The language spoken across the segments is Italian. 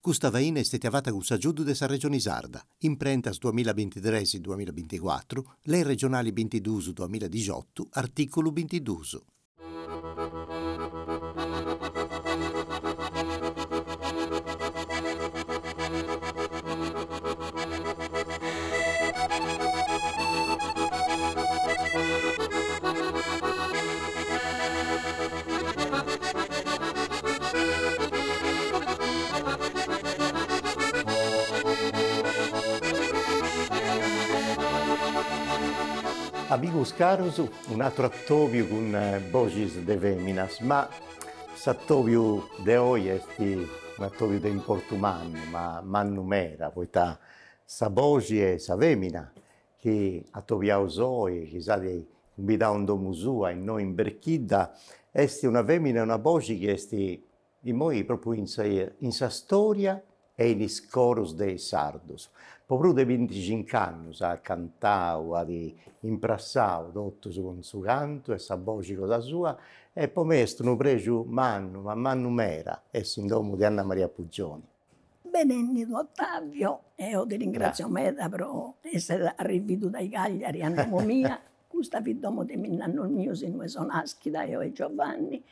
Questa vaina è stata fatta con Saggiudo de sa Regione Sarda, imprentas 2023-2024, lei regionali 22-2018, articolo 22. Amigos caros, un altro attoviu con voces de feminas, ma s'attoviu de oggi è un attoviu de importu mannu, ma mannu mera, poiché sa voce è sa femina, che attoviaus oggi, che sa di invitare un domu sua e noi in Berchidda, è una femmina, una voce che è in noi proprio in sa storia e in iscoros dei sardos. Popru de 25 anni ha cantato, ha imprassato tutto con su canto e sa voce cosa sua, e poi messo un pregio mannu, ma mannu mera, è in domo di Anna Maria Puggioni. Benvenuto Ottavio, e io ti ringrazio meda per essere arrivato dai Cagliari a nome mia, questa è il domo di Milano mio, se noi sono nascita io e Giovanni,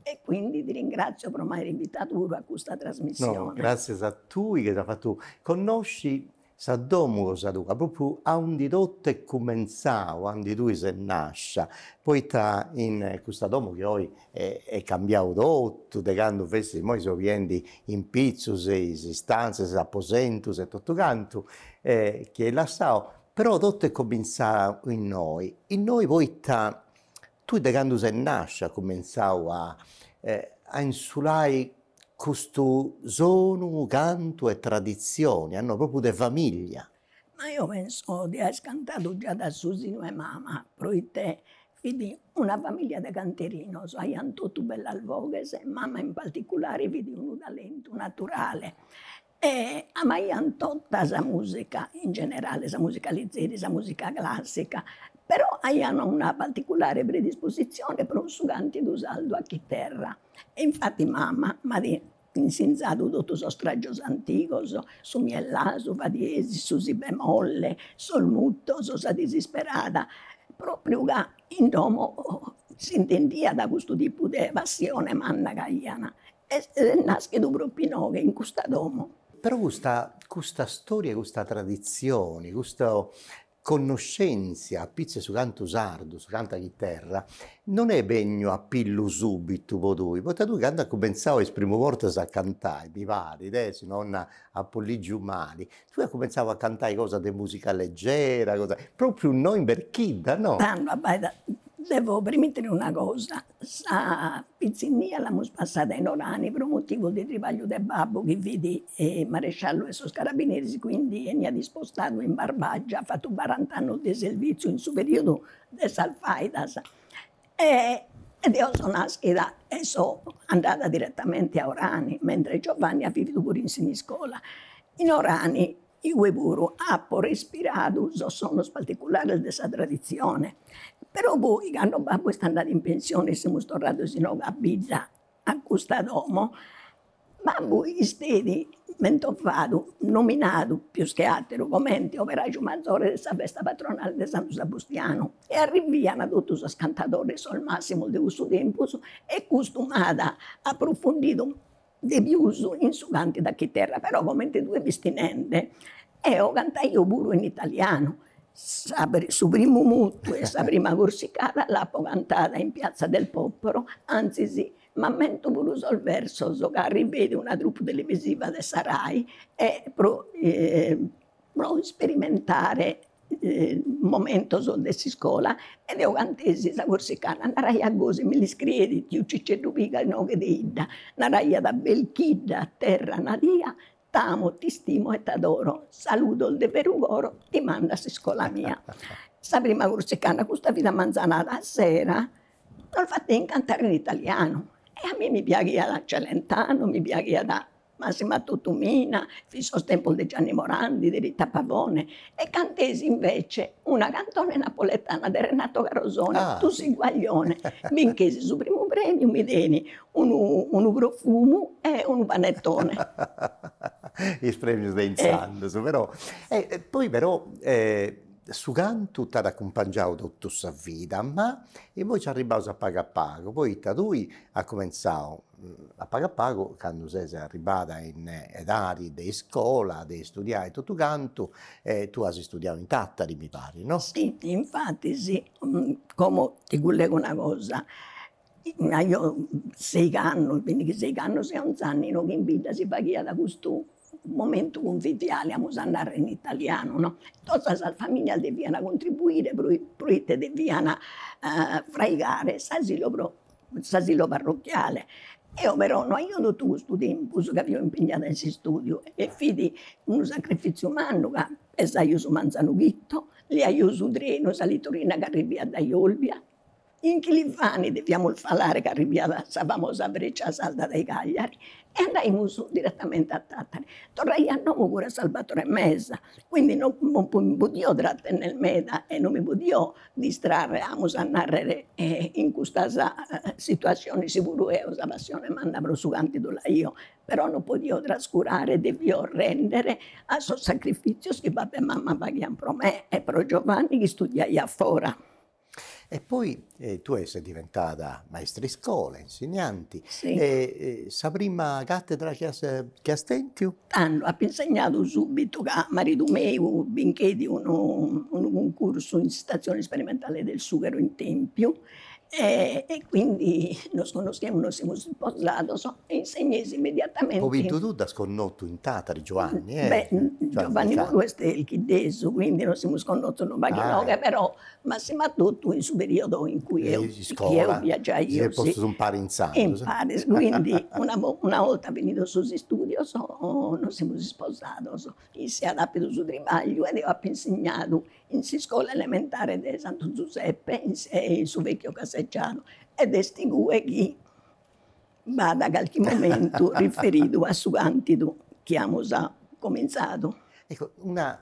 e quindi ti ringrazio per aver invitato a questa trasmissione. No, grazie a tu che ti ha fatto conosci sa domo cosa tu, proprio a un di tutto è cominciato, a un di tu se nasce, poi sta in questa domo che oggi è cambiato tutto, da quando festi, poi sono venuti in pizzus, in stanze, in apposentus e tutto canto, che è lasciato, però tutto è cominciato in noi poi tu da quando sei nasce, hai cominciato a insulare questo suono, canto e tradizioni, hanno proprio di famiglia. Ma io penso di aver cantato già da Susino e mamma, perché vedi una famiglia di canterinos, hanno tutto bello al voghes, e mamma in particolare vedi un talento naturale. E amaiano tutta la musica, in generale, la musica leggera, la musica classica, però hanno una particolare predisposizione per un canto d'usaldo a chitarra. E infatti mamma mi ha insegnato tutti i stragos antichi, su miellà, su fa diesi, su si bemolle, sul mutto, su sa disperata, proprio che in domo si intendia da questo tipo di passione manna caiana. E nasce proprio in questo domo. Però questa storia, questa tradizione, questa conoscenza a pizze su canto sardo, su canta chitarra, non è begno a pillu subito per tu, perché tu quando hai cominciato le prime volte a cantare, mi pare, se non a Polligi Umani, tu hai cominciato a cantare cose di musica leggera, proprio noi in Berchidda, no? Devo permettere una cosa, la pizzinia l'abbiamo passata in Orani per un motivo di trivaglio del babbo che vedi maresciallo e sono carabinieri, quindi mi ha dispostato in Barbagia, ha fatto 40 anni di servizio in su periodo di Salfaidas. Ed io sono nascita e sono andata direttamente a Orani, mentre Giovanni ha vivuto pure in Siniscola. In Orani io pure ho respirato, sono particolari di questa tradizione. Però poi, quando babbo è andato in pensione, siamo tornati sino a Bidda, a questo domo, babbo è stato nominato più che altro come operaio maggiore della festa patronale di Santo Sebastiano. E arriviano tutti i cantatori al massimo di questo tempo e costumata, approfondito di più in su canti da chitarra, però come due vestimenti. E ho cantato io pure in italiano. Su primo mutto e la prima corsicata l'ho cantata in Piazza del Popolo, anzi sì, ma mento pure sul verso, che arrivede una troupe televisiva di Sarai e pro sperimentare il momento di scuola e io cantesi la corsicana, narai a cose me li scrivi, ti uccicetto pica no che deida, narai da Belchidda a terra nadia, t'amo, ti stimo e t'adoro, saluto il de Perugoro, ti manda a scuola mia. Sta prima corsicana, questa vita manzanata a sera, l'ho fatta incantare in italiano. E a me mi piaceva da Celentano, mi piaceva da Massima Tutumina, fisso tempo di Gianni Morandi, di Rita Pavone, e cantesi invece una cantone napoletana di Renato Carosone, Tu sei guaglione, vinchesi sul primo premio, mi deni un profumo e un panettone. i premi dei Santos, però. Poi però, su canto ti ha accompagnato tutta questa vita, ma e poi ci arrivato a pago, poi lui ha cominciato a pago quando sei arrivata in età di scuola, di studiare tutto canto, tu hai studiato in Tattari, mi pare, no? Sì, infatti sì. Come ti collego una cosa, ma io 6 anni, quindi che 6 anni sia un anno che in vita si pagava da questo momento conviviale, a andare in italiano, no? Tutta la famiglia devono contribuire, proite devono freigare l'asilo parrocchiale. Io però non ho tutto questo tempo che avevo impegnato in questo studio e fidi un sacrificio umano che pensa io su Manzanughetto, lì io su treno, salitorina che arriva da Olbia. In Chilifani dobbiamo parlare che arriviamo la famosa breccia salda dai Cagliari e andammo su direttamente a Tattari. Tornai a nome pure a Salvatore Messa, quindi non mi potevo trattenere nel meta e non mi potevo distrarre a andare in questa situazione, sicuro è una passione, ma andavo su canto io, però non potevo trascurare, devo rendere a suo sacrificio che papà e mamma pagano per me e per Giovanni che studiai a fora. E poi tu sei diventata maestra di scuola, insegnanti. Sì. Sa prima cattedra che hai stento? Hanno insegnato subito che marito mio vinché un corso in stazione sperimentale del sughero in Tempio e quindi nos conosciamo, nos siamo sposati e insegnesi immediatamente. Ho vinto tu da sconnotto in Tatari, Giovanni. Beh, Giovanni non è il chiddeso, quindi non siamo sconosciuti non però ma siamo tutto in su periodo in cui io viaggiai io. Si è posto un pari in sangue. Impari, quindi una volta venuto su studi, non siamo sposati, si è adatto sul tribaglio ed ho insegnato in scuola elementare di Santo Giuseppe, in su vecchio Caseggiano, ed è stingue che va da qualche momento riferito a su cantido che abbiamo cominciato. Ecco, una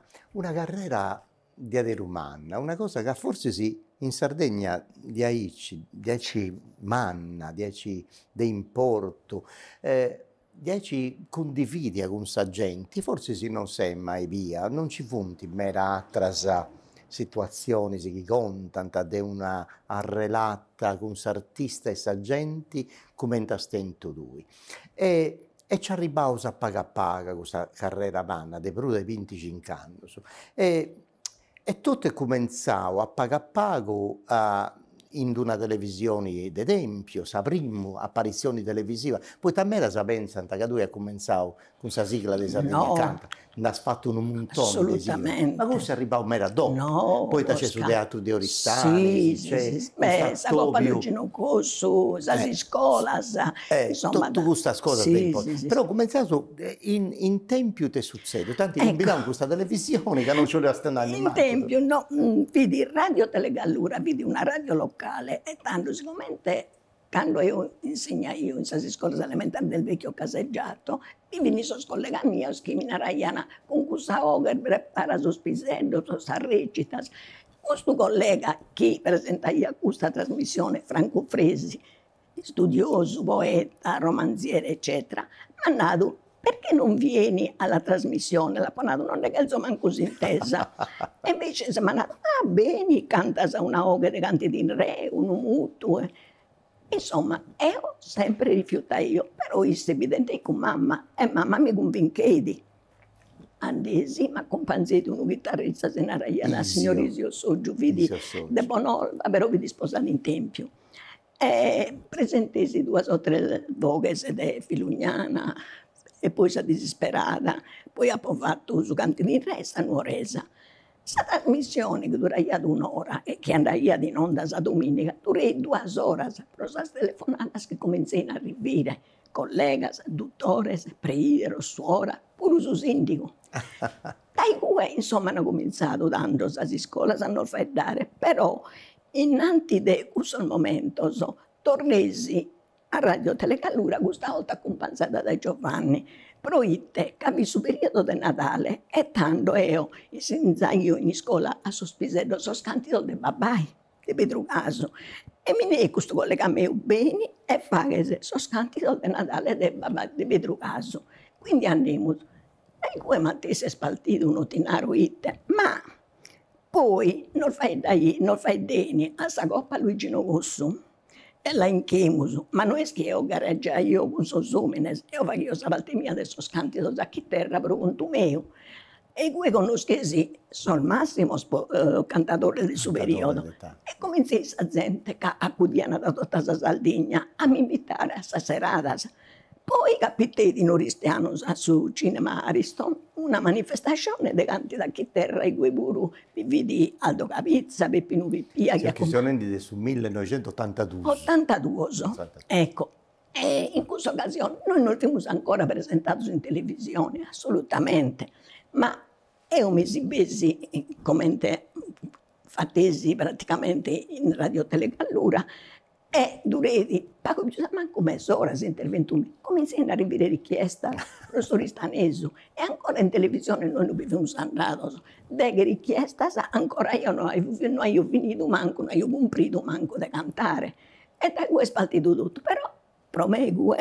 carriera di aderumana, una cosa che forse in Sardegna 10 manna, 10 di importo, 10 condividi con sa gente, forse non sei mai via, non ci funti mera altra situazioni che contano di una relata con s'artista e sa gente come in stento lui. E ci arrivavo a paga questa carriera manna, di più di 25 anni. E tutto è cominciato a pago in una televisione di Tempio, la prima apparizione televisiva. Poi tamera sa pensa che lui ha cominciato con questa sigla di Sardegna Canta, ne ha fatto un montone. Assolutamente. Ma come si è arrivato mera dopo? No, poi c'è sul teatro di Oristani. Sì. Beh, sa Papalugino Corso, sa si scuola, insomma. Tutta questa cosa sì. Però cominciato in Tempio ti succede, tanti combinano questa televisione che non ce la stanno animando. In Tempio, no, vedi Radio Telegallura, vedi una radio locale e tanto sicuramente quando io insegnai in questa scuola elementare del vecchio Caseggiato, mi venne su collega mia che mi narraiana con questa oga prepara su spisello, su recita. Questo collega che presentava questa trasmissione, Franco Fresi, studioso, poeta, romanziere, eccetera, mi ha detto: perché non vieni alla trasmissione? La Ponato non è che insomma così intesa. E invece si mi ha detto: bene, canta una oga di canti di re, un mutuo. Insomma, io sempre rifiutai io, però io evidente con mamma, e mamma mi convinchedi. Andesi, ma accompagnati un chitarrista, se ne era la signora Isio Soggio, vidi, de Bonolva, però vidi sposati in Tempio. E presentesi 2 o 3 voghe di Filugnana, e poi si disperata, poi ha fatto su canti di resta, nuoresa. Questa trasmissione che durava 1 ora e che andava in onda la domenica, durava 2 ore, però le telefonate che cominciano a arrivare, colleghi, dottori, priero, suora, pure su sindaco. Dai cui, insomma, hanno cominciato dando a scuola, sanno fare, però innanzi di questo momento, tornesi a Radio Telecallura, questa volta accompagnata da Giovanni, proiette, capi su periodo di Natale, e tanto io, senza io in scuola a Sospisello, sono scantito del babbai, di Pedro Caso, e mi ne questo collega mio bene, e fa che sono scantito del Natale del babbai di Pedro Caso. Quindi andiamo, e come Matteo è spaltito uno tinaro ite, ma poi non fai deni a sta coppa Luigi Novossu e la inchemus, ma non è che io gareggia io con so sumines, io faccio sta parte mia adesso scantido da chi terra per conto mio. E qui conoscesi sono il massimo cantatore del suo periodo. E cominciai questa gente che accudiana da tutta la Sardegna a mi invitare a questa serata. Poi capitei di Noristiano su Cinema Ariston una manifestazione di canti da chi terra e quei buru vidi Aldo Capizza, Peppino Pippia. Che sono andati su 1982. 82. Ecco. E in questa occasione noi non siamo ancora presentati in televisione, assolutamente, ma io mi esibisi come fattesi praticamente in Radio Telecallura e durati poco più manco mezz'ora si intervento. Cominciai a arrivare richiesta professor Istanesu e ancora in televisione noi non abbiamo andato. Delle richieste ancora io non ho finito manco, non ho compreso manco da cantare. E da cui è spartito tutto, però promesso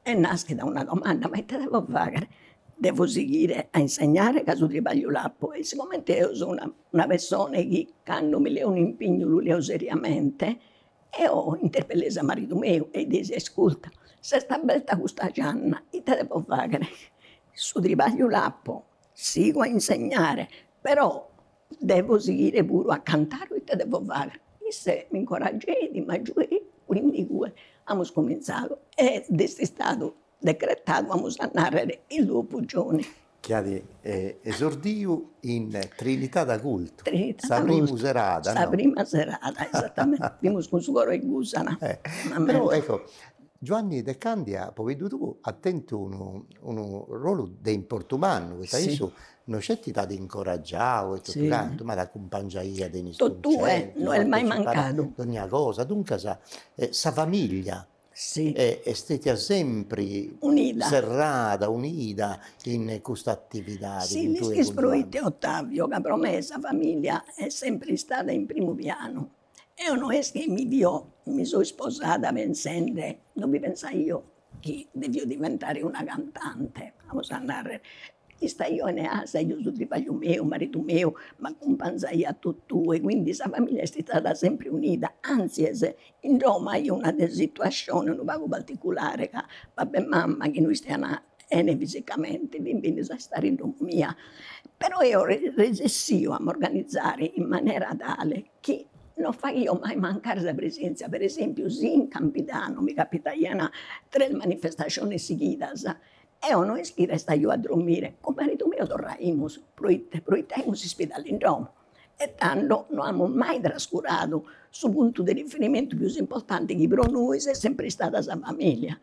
e nasce da una domanda, ma che devo fare? Devo seguire a insegnare caso di Bagliolappo e siccome io sono una persona che quando mi leo un impegno lo leo seriamente e ho interpellato marito mio e dice ascolta, se sta bella questa gianna, che devo fare? Su di Bagliolappo sigo a insegnare, però devo seguire pure a cantare, che devo fare? E se mi incoraggiai, ma quindi abbiamo cominciato ed è stato decretato, abbiamo a narrare il 2 giorni. Chiari esordiu in Trinità da culto. Trinità sa da prima culto. serata, Sa no? prima serata, esattamente. Abbiamo con succo e gusana. Però ecco, Giovanni De Candia, poi tu attento un ruolo di importante, questa Sì. Isu non c'è ti di incoraggiare, Sì. canto, ma da compagnia dei Tutto non è mai mancato. Ogni cosa, dunque sa famiglia. Sì. E siete sempre Unita. serrata, unita in questa attività. Sì, gli sproiti Ottavio, che promessa famiglia è sempre stata in primo piano. E non è che mi sono sposata pensando, non mi pensa io che devo diventare una cantante. Vamos a andare. Sta io in casa, io sono di figlio mio, marito mio, ma accompagnai a tutto e quindi questa famiglia è stata sempre unita. Anzi, in Roma io ho una situazione un po' particolare, che papà e mamma che noi stiamo fisicamente, bambini a stare in Roma mia. Però io resissi a organizzare in maniera tale che non faccio mai mancare la presenza. Per esempio, sì, in Campidano mi capita 3 manifestazioni seguite. E non è che resta io a dormire. Con marito mio tornaimo, proiettiamo ospedale in Roma. E tanto non abbiamo mai trascurato sul punto di riferimento più importante che per noi è sempre stata la famiglia.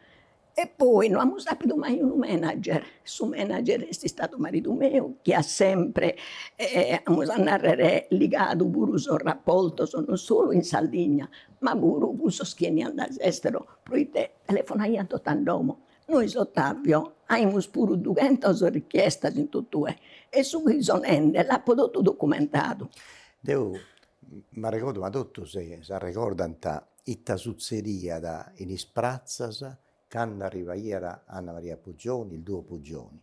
E poi non abbiamo saputo mai un manager. Su manager è stato marito mio, che ha sempre, legato pure il suo rapporto, non solo in Sardegna, ma pure con il soschieni all'estero. Proiettiamo, telefonai a Totand'uomo. Noi Ottavio abbiamo pure 200 richieste in tutto e su cui sono l'ha prodotto documentato. Ma ricordo, ma tutto si ricordano itta suzzeria da in Isprazzas, quando arriva era Anna Maria Puggioni, il duo Puggioni.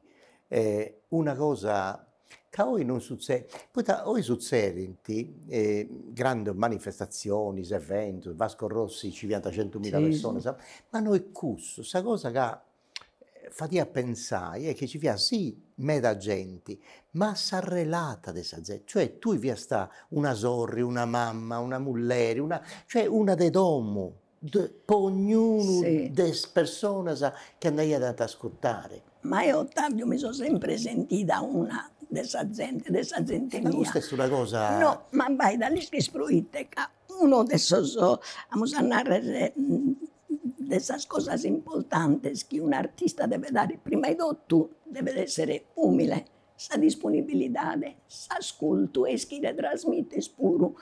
Una cosa che oggi non succede, poi oggi succedono grandi manifestazioni, eventi, Vasco Rossi, 500.000 Sì. persone, ma noi questa cosa che fatica a pensare è che ci sia sì meda gente, ma s'arrelata di essa gente, cioè tu vi sta una sorri, una mamma, una mulleri, cioè una de domo, per ognuno Sì. delle persone che andai ad ascoltare. Ma io Ottavio mi sono sempre sentita una dessa gente Ma mia. questa è una cosa... No, ma vai dalle scritte che uno adesso vamos a narrare de esas cosas importantes che un artista deve dare. Prima di tutto deve essere umile, sa disponibilità, sa ascolto e che trasmette pure,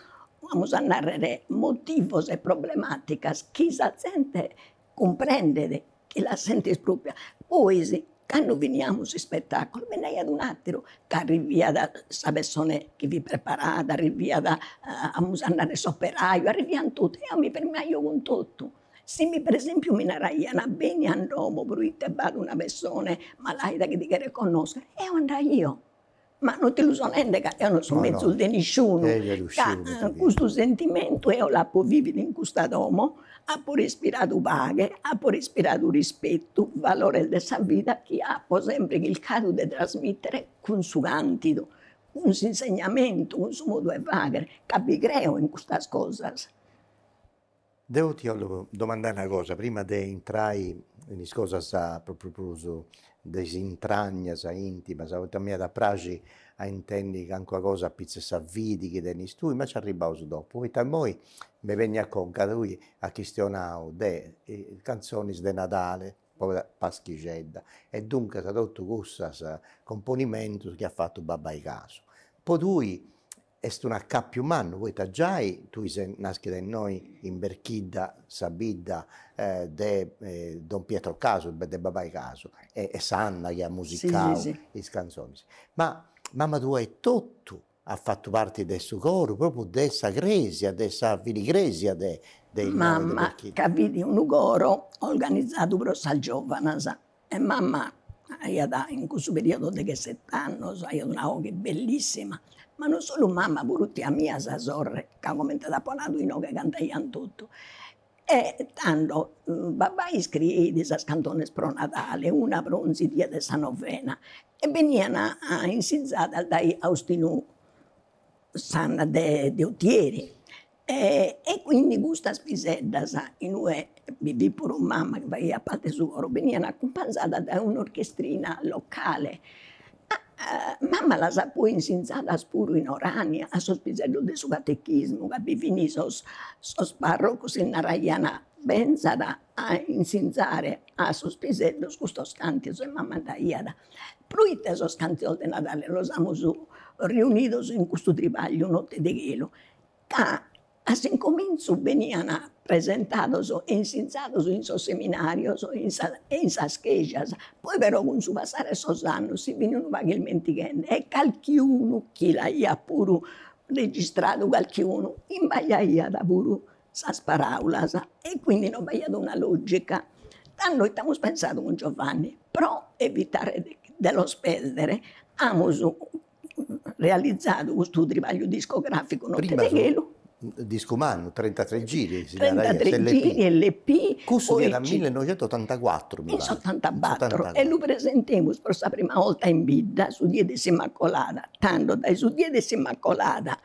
vamos a narrare motivos e problemáticas che la gente comprende, che la sente propria. Poi, quando veniamo su spettacolo, viene ad un altro che arrivi da questa persona che vi preparata, arrivi da andare soperaio, arriviamo tutti, io mi permetto con tutto. Se mi, per esempio, mi narraiano bene andomo, bruitte vado una persona malaita che ti che riconosca, e andrò io. Ma non ti lo so niente che io non sono No, mezzo no. di nessuno. Questo sentimento io l'ho vivuto in questo domo, ha pure ispirato pace, ha pure ispirato rispetto, valore della vita che ha sempre cercato di trasmettere con suo cantido, con suo insegnamento, con suo modo di fare, che vi creo in queste cose. Devo ti domandare una cosa, prima di entrare in cosa proprio desintragna, intima, a me da pragi a intendi che anche cosa pizza sa vidi che denis tu, ma ci arrivavo dopo. Poi noi mi venne a conca, lui a questionare de canzoni di Natale, poi Paschicedda, e dunque ha detto questo componimento che ha fatto Babbai Caso. Poi lui è un accappio umano, poi tu sei nasci da noi in Berchidda, Sabidda, Don Pietro Caso, de Babbai Caso, e Sanna che ha musicato le canzoni. Ma mamma tua è tutto, ha fatto parte del suo coro, proprio dessa gresia, dessa filigresia dei mamma, capite, un coro organizzato per i giovani, e mamma, in questo periodo di 7 anni, io una cosa bellissima. Ma non solo mamma, pure a mia sorella, che ha commentato a noi che cantavano tutto. E tanto, babà scrive queste canzoni pro Natale, una pro un dia di San Novena, e venivano insizzate dai Austino Sanna de Ottieri. E quindi questa spisedda, in noi, vivi pure mamma che va a parte suo, venivano accompagnate da un'orchestrina locale. Mamma la sa poi insinzata pure in Orania, a sospisello del suo catechismo, che vi finì sos parrocos in Naraiana pensata a insinzare a sospisello questo canti, e mamma da iada. Pruite sos canzoni di Natale, lo siamo riunidos in questo tribaglio, notte di gelo, che all'incomincio venivano presentati e insinzati in suo seminario e in suo chiesa. Poi però con su passare sos anni si venivano vagamente e qualcuno che l'ha pure registrato, qualcuno imbagliaia da pure queste parole e quindi non abbiamo una logica. Noi abbiamo pensato con Giovanni, però evitare dello spendere, abbiamo realizzato questo tribaglio discografico Notte di Gelo. Disco Manno, 33 giri. 33 giri, LP. Questo era 1984. In 84. E lo presentiamo per la prima volta in vita su Dia di Immacolata. Tanto dai su Dia di Immacolata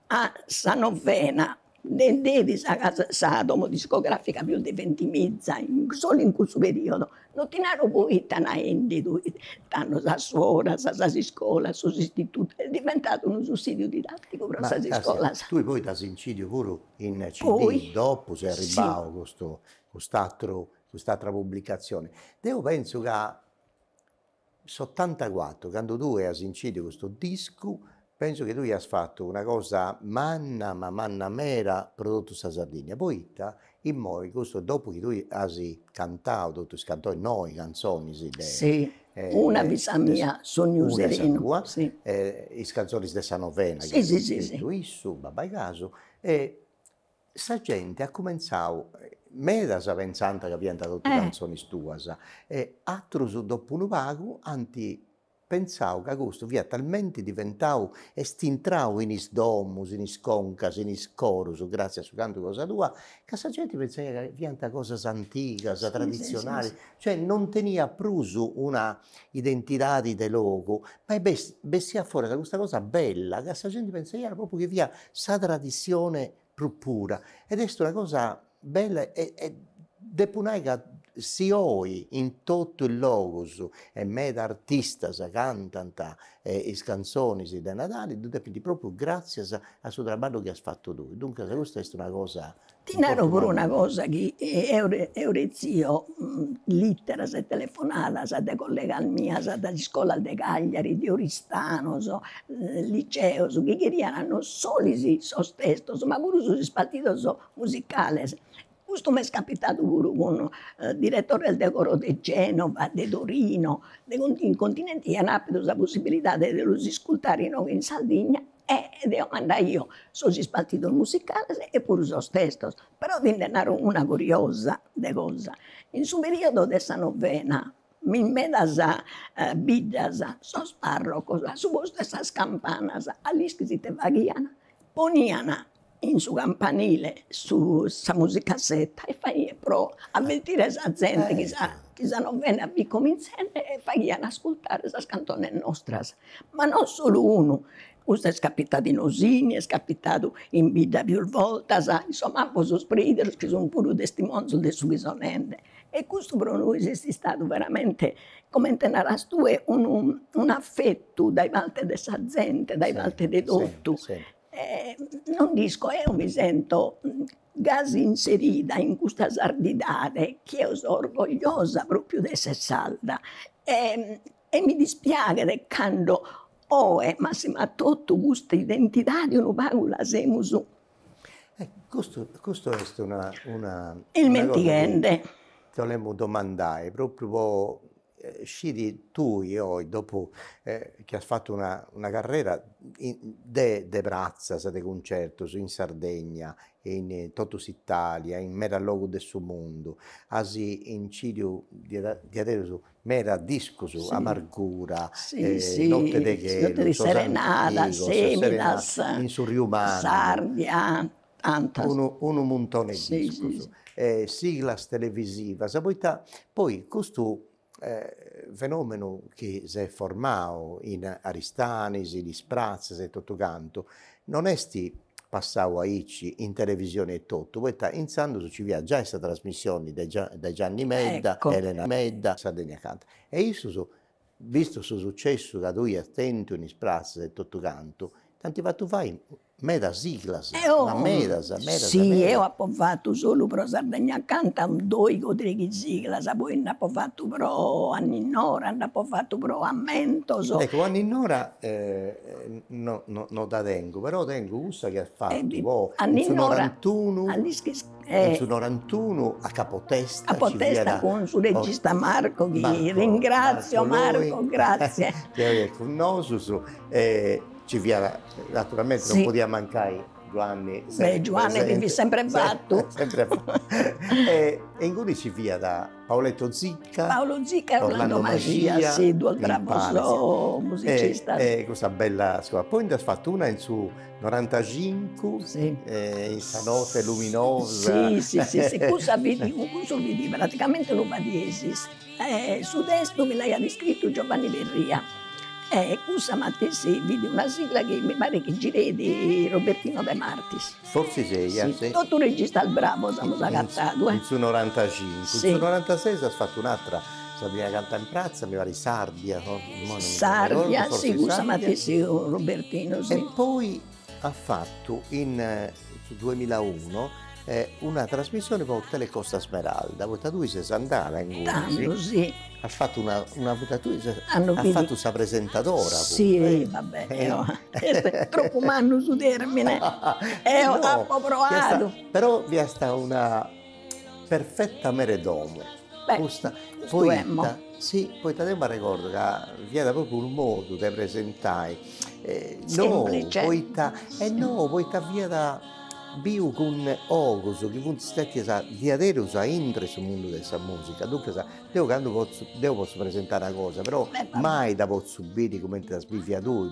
a San Novena, devi sa domo discografica più di 20 mezza, solo in questo periodo. Non ti naro poi tanto sa suora, sa scuola, su istituto, è diventato un sussidio didattico per la scuola. Tu poi da incidio pure in CD, poi, dopo sei arrivato quest'altra pubblicazione. Io penso che nell'84, quando tu hai incidio questo disco, penso che tu hai fatto una cosa manna mera prodotto a Sardegna. Poi in moi, questo dopo che tu hai cantato, tu hai cantato noi canzoni. Sì, una visa mia, Sogno Sereno. Sì. Le canzoni di San Novena. Sì. Isso, Babbai Caso. E sa gente ha cominciato, me da sa pensando che abbiamo dato tutte le canzoni tue, e altri dopo un pago, pensavo che questo via talmente diventato estintrao in is domus, in is concas, in is corus, grazie a suo canto cosa tua, che la gente pensava che via cose antiche, tradizionali, cioè non tenia pruso una identità di logo, ma bestia fuori da questa cosa bella, che la gente pensava proprio che via sa tradizione più pura, ed è una cosa bella e depunai che si oi in tutto il logos e me da artista sa cantano le canzoni di Natale, proprio grazie a suo lavoro che ha fatto tu. Dunque questa è una cosa. Ti narro pure una cosa che Eurezio, littera, se telefonata, sa de collega mia, sa da scuola di Cagliari, di Oristano, liceo, che querían non solo i sos textos, ma pure sus partidos musicales. questo mi è capitato pure con il direttore del decoro di Genova, di Torino, in continente e hanno avuto la possibilità di ascoltare in Sardegna e devo mandare io sono spartito musicale e pure sos testos. Però diventarono una curiosa de cosa. In su periodo dessa novena, in medas biddas, sos parrocos, su vostras campanas, all'ischi si te vaghiana, poniana in su campanile, su sa musicassetta e fai pro avvertire sa gente che sa novena vi cominciano e faghiano ascoltare sa cantone nostras. Ma non solo uno. Questo è capitato in Osini, è capitato in vita più volte, insomma, un po' spridere, che sono pure testimoni del suo bisonente. E questo per noi è stato veramente, come te naras tu, un affetto dai parte della gente, dai parte di tutto. Non dico, io mi sento quasi inserita in questa sardità, che io sono orgogliosa proprio di essere salda. E mi dispiace quando ma se ma tutto questa identità di un pago la siamo su. Questo è una Il mentigante. Ti volevo domandare, proprio scidi tu e io, dopo che hai fatto una carriera de Brazza, de concerto in Sardegna, in Totus Italia, in mera luogo del suo mondo, asi in Cirio di adesso mera disco su Amargura, Notte de Gelo, Notte di Serenata, Semidas, in Surriumano, Sardia, tantas. Un montone di disco, siglas televisive, poi questo fenomeno che si è formato in Aristanis, in Sprazza e tutto canto, non è passato a Icci in televisione e tutto, poi iniziando ci via già questa trasmissione da Gianni Medda, ecco. Elena Medda, Sardegna Canta. E io visto il successo che tu hai attento in Sprazza e tutto canto, tanti fatto fai meda siglas, ma meda. Sì, io ho fatto solo per Sardegna Canta, due o tre siglas, poi ho fatto per Anninora, ho fatto per Ammentos. Ecco, Anninora non da tengo, però tengo questa che ha fatto nel 91 a Capotesta. Capotesta con il suo regista Marco, che ringrazio Marco, grazie. Che è con noi, ci via, naturalmente non poteva mancare Giovanni. Giovanni vivi sempre fatto. E in cui ci via da Paoletto Zicca. Paolo Zicca e Orlando Magia, sì, due bravo musicista. E questa bella scuola. Poi ha fatto una in su 95, in Sanote Luminosa. Sì, cosa vedi praticamente lo vadiesis. Su testo me l'ha descritto Giovanni Verria. Questa mattina vidi una sigla che mi pare che girei di Robertino De Martis. Forse sì. Tutto un regista al bravo, siamo agattato. In su 95, sì. In su 96 ha fatto un'altra, Sardegna Canta in Prazza, mi pare Sardia. Sardia, sì, questa mattina Robertino, sì. E poi ha fatto su 2001 una trasmissione con Telecosta Smeralda, tu sei andata in sì. Ha fatto una ha fatto questa presentadora. Sì, vabbè, troppo manno su termine. Ho provato. Però vi è stata una perfetta meredomo. Poi te ne ricordo che vi era proprio un modo di presentare. Semplice. Poi via da bio con Ogoso, che fu stati di adesso entra sul mondo della musica. Dunque, io posso presentare una cosa, però mai da posso subire come ti sbivia tu,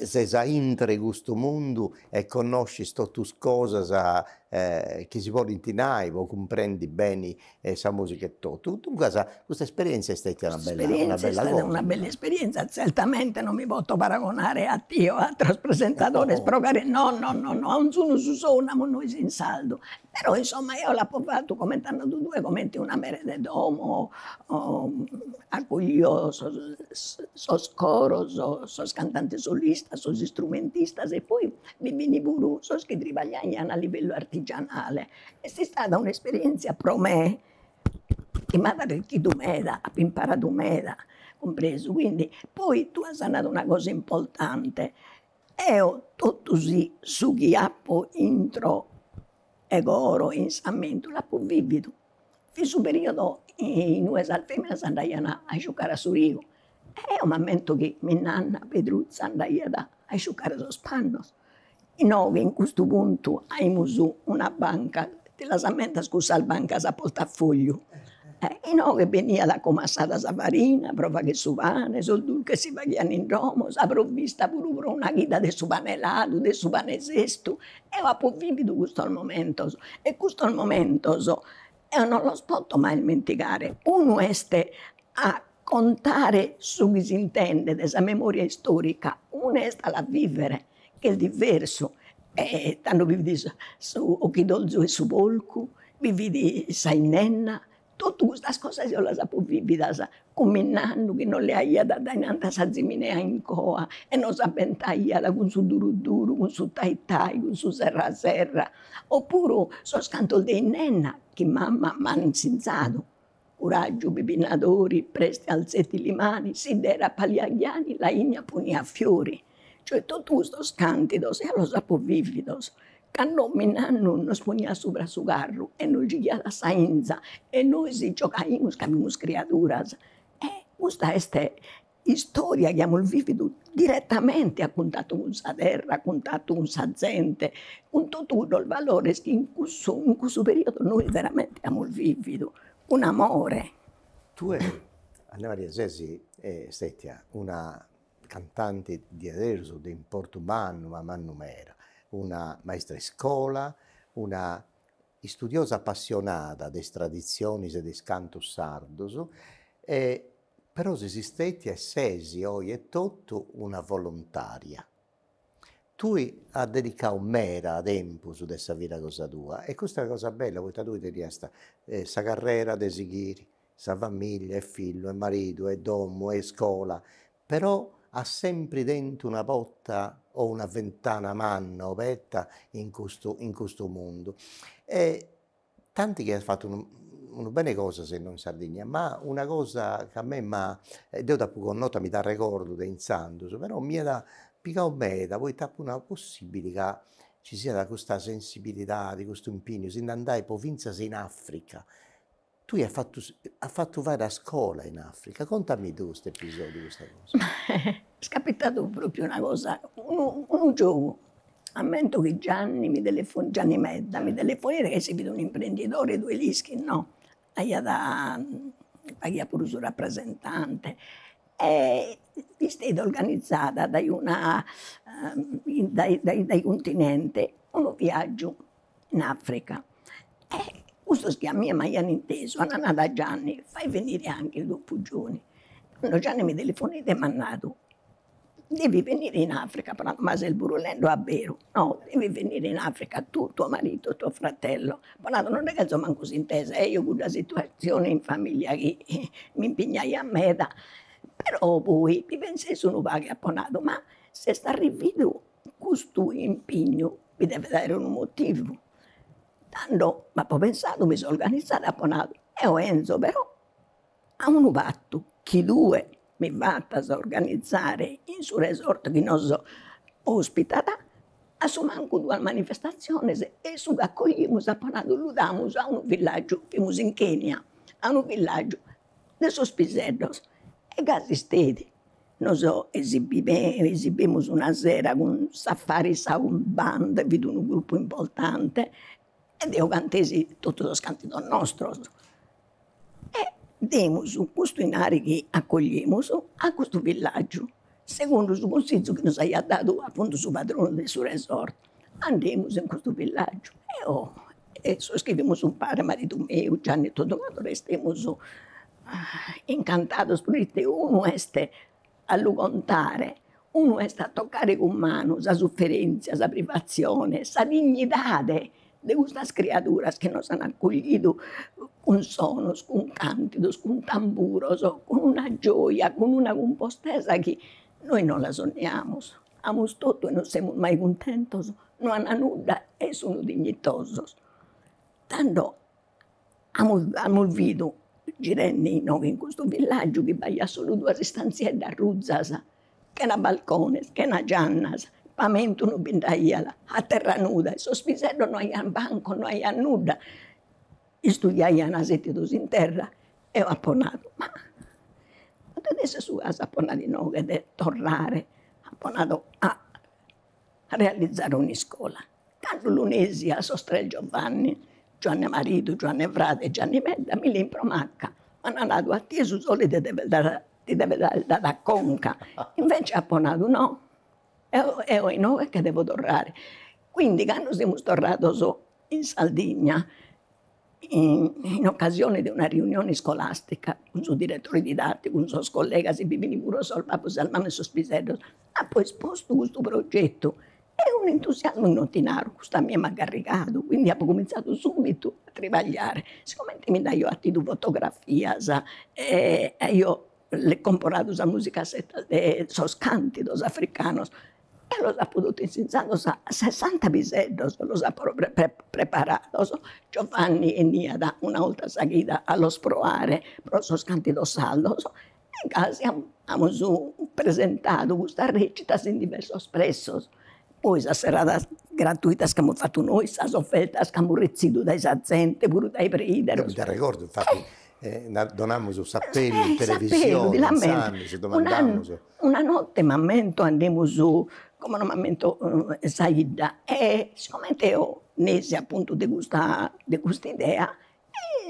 se entra in questo mondo e conosci tutte le cose che si può intinare, comprendi bene questa musica e tutto. Dunque, questa esperienza è stata una bella cosa. Una bella esperienza, certamente non mi posso paragonare a te o a altri presentatori, no, non sono su sonamo noi in saldo. Però insomma io l'ho fatto commentando due commenti una mere de domo, a cui io sono coro, sono cantante solista, sono strumentista e poi mi vini pure, sono che travagliai a livello artigianale. E è stata un'esperienza pro me che mi ha arricchito meda, ha imparato meda, compreso. Quindi poi tu hai sanato una cosa importante. Io tutto sì, su chi appo intro oro, insamento, l'ha più vivido. In su periodo, noi al femmina si andavano a giocare a Surigo. E un momento che mia nonna Pedruzza andava a giocare su spanno. E noi in questo punto abbiamo una banca, te la sammenta scusa la banca sa portafoglio. E noi che veniva da commassata sa farina, prova che su pane, sul che si paghiano in Roma, sa provvista pure una guida del su pane lato, del su pane sesto. E ho poi vivido questo momento. E questo momento e non lo posso mai dimenticare. Uno este a contare su che si intende della memoria storica, uno est a vivere, che è diverso. E tanto vividi su Ochidolzo e su Polcu, vividi Sainenna, tutte queste cose io le ho vivute, come nanno che non le aia da innanzi a Ziminea in coa, e non sapeva con su duro, con su tai, con su serra. Oppure so scanto di nenna, che mamma mi ha insegnato. Coraggio, pipinatori, presti alzetti le mani, si dera paliagliani, la igna punia fiori. Cioè tutto questo scantido, se lo sapevo vivido. Quando mi nanno non spunia sopra su carro e noi giochiamo a sainza e noi si giocavamo, abbiamo creature. E questa è la storia che abbiamo vivido direttamente a contatto con la terra, a contatto con la gente, con tutto il valore che in questo periodo noi veramente abbiamo vivido. Un amore. Tu, Anna Maria Sesi, sei una cantante di adesso, di importo umano, ma non era, una maestra di scuola, una studiosa appassionata delle tradizioni e del canto sardo, però sei e sesi oggi è tutto una volontaria. Tu hai dedicato mera tempo su questa vita cosa tua, e questa è una cosa bella, perché tu ti resta questa carriera di seguire, questa famiglia, e figlio, e marito, e domo, e scuola, però ha sempre dentro una porta o una ventana manna aperta in questo mondo. E tanti che hanno fatto una bella cosa se non in Sardegna, ma una cosa che a me io da poco nota mi dà ricordo di Insando, però mi da piccolo meta, poi tappo una possibilità che ci sia questa sensibilità, di questo impegno, se andai provincia in Africa. Tu hai fatto fare a scuola in Africa, contami tu questo episodio, questa cosa. È capitato proprio una cosa, un giorno, ammento che Gianni Medda mi telefonava che si vede un imprenditore, due lischi, no, paghi pure il suo rappresentante. È stata organizzata dai continenti un viaggio in Africa. E questo che a me mi hanno inteso, hanno andato a Gianni, fai venire anche dopo giorni. Quando Gianni mi telefonò e mi ha detto, devi venire in Africa, ma sei il burulendo a vero. No, devi venire in Africa, tu, tuo marito, tuo fratello. Parlato, non è che sono così intesa, io con la situazione in famiglia che mi impegnai a meta. Però poi mi pensai sono vaghi apponato, ma se sta arrivando questo impegno, mi deve dare un motivo. Tanto, ma poi pensato, mi sono organizzata apponato. E ho Enzo, però, a un fatto, chi due mi fatta a organizzare in suo resort che non so ospitata, a su manco due manifestazioni e su accogliamo apponato, lo damos a un villaggio, che siamo in Kenya, a un villaggio dei Sospisellos. E casi stati, non so, esibimmo una sera con Safari Sound Band, vedo un gruppo importante, ed io cantesi tutto lo scantito nostro. E demos questo inari che accogliamo a questo villaggio, secondo il consiglio che ci ha dato appunto il padrone del suo resort. Andiamo in questo villaggio e scriviamo un padre, marito mio, Gianni, tutto quanto restiamo incantato, perché uno è a lo contare, uno è a toccare con mano la sofferenza, la privazione, la dignità di queste creature che non hanno accoglito con sonos, con cantidos, con tamburos, con una gioia, con una compostezza che noi non la sogniamo. Amo tutto e non siamo mai contenti, non hanno nulla e sono dignitosi. Tanto abbiamo visto girando noi in questo villaggio che aveva solo due stanziette a ruzzas, che una balcone, che una giannas, pamento non pintaia, a terra nuda, e sospisello non ha banco, non ha nulla. Studiaiano settidos in terra e ho apponato, ma adesso su casa apponato di nuovo ed è tornare, apponato a realizzare una scuola. Quando l'unesi a Sostre Giovanni, Giovanni Marito, Giovanni Frate, Gianni Medda, mi l'impromacca, ma non ha dato a te su soli ti deve dare da conca. Invece apponato no, e ho in nuovo che devo tornare. Quindi quando siamo tornati in Sardegna, in occasione di una riunione scolastica con il suo direttore didattico, con i suoi colleghi, si vivini pure solo Papo Salmame e Sospisello, ha poi esposto questo progetto. È un entusiasmo inotinato, questo mi ha caricato, quindi ho cominciato subito a lavorare. Siccome mi dai io attivo fotografie, e io le comporato la musica sos canti dos africanos, e los ha potuto insegnare a 60 pisellos, los ha preparados. Giovanni venia da una volta seguida allo sproare, però sos canti dos saldos, e casi abbiamo presentato questa recita in diversi pressos. Poi la serata gratuita che abbiamo fatto noi, le offerte che abbiamo ricevuto dai gente, pure dai prederi. Mi ricordo, infatti, donammo su sappello in televisione, si domandavamo. Una notte mi ammento, andiamo su, come non mi ammento, Saida, e siccome io nesi appunto di questa idea,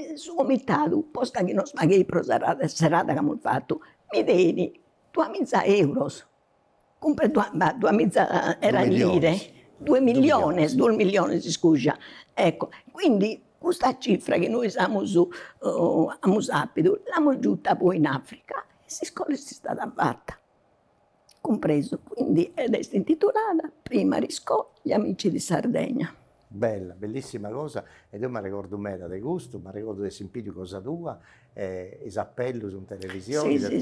e su comitato, posto che non spaghi per la serata che abbiamo fatto, mi dei 2.000 euro. Compre 2.000 era lire, 2 milioni, si scusa. Ecco, quindi questa cifra che noi siamo a sapido, l'abbiamo giunta poi in Africa e si scuola si è stata fatta, compreso. Quindi ed è intitolata Prima Risco, gli amici di Sardegna. Bella, bellissima cosa, ed io mi ricordo me da gusto, mi ricordo di sentire cosa tua, i sappelli su televisione.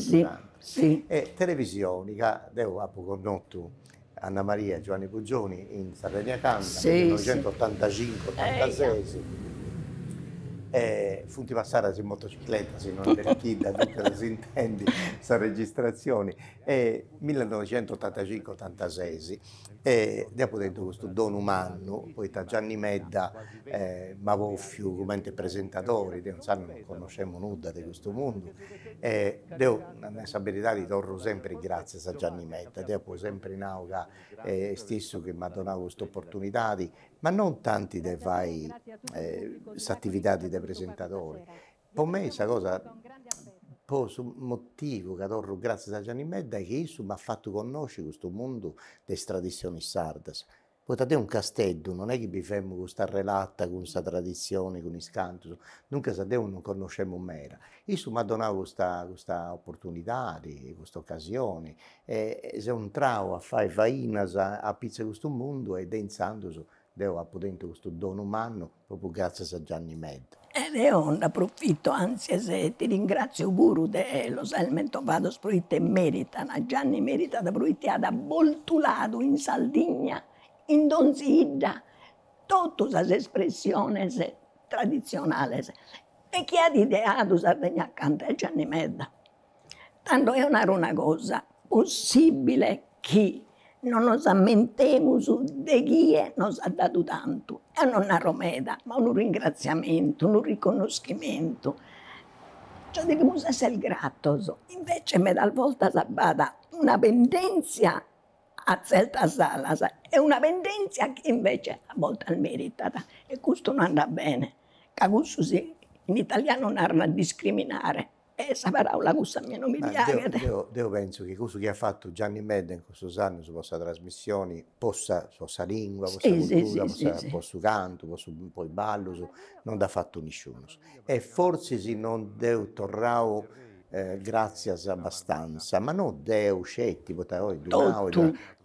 Sì. E televisioni, che devo conosciuto Anna Maria Giovanni Pugioni in Sardegna Canta, nel 1985-86. Funti passare in motocicletta, se non per chi da tutte le si intendi, questa registrazioni. 1985-86, e dopo detto questo Don Umano, poi da Gianni Medda, Mavoffiu come presentatori, non sanno, non conosciamo nulla di questo mondo. Devo una abilità di torno sempre grazie a Gianni Medda, devo sempre in auga stesso che mi ha donato questa opportunità, ma non tanti di fare questa attività di presentatori. Per me questa cosa, poi su motivo che torno grazie a Gianni Medda, è che isso mi ha fatto conoscere questo mondo delle tradizioni sardas. Poi da te un castello, non è che vi facciamo questa relatta con questa tradizione, con i canti, dunque se te non conosciamo mera. Isso mi ha donato questa opportunità, questa occasione, e se un trao a fare fainas a pizza questo mondo e densando devo appunto questo dono umano proprio grazie a Gianni Medda. Io ne approfitto, anzi ti ringrazio pure, lo salmento vado proite meritano, Gianni merita da proite ad avvoltulato in Sardegna, in Donzida, tutte le espressioni tradizionali. E chi ha ideato Sardegna accanto a Gianni Medda? Tanto è una cosa possibile che non nos ammentemo di chi nos ha dato tanto. E non una romeda, ma un ringraziamento, un riconoscimento. Cioè dobbiamo essere grati. Invece me talvolta sabata una pendenza a certa sala e una pendenza che invece a volte è meritata. E questo non andrà bene. Che questo in italiano non a discriminare. E questa parola questa mi non mi piace. Io penso che questo che ha fatto Gianni Medda in questi anni su questa trasmissione, possa lingua, possa cultura, possa canto, possa poi ballo, non ha fatto nessuno. E forse se non devo tornare grazie abbastanza, ma non devo scetti,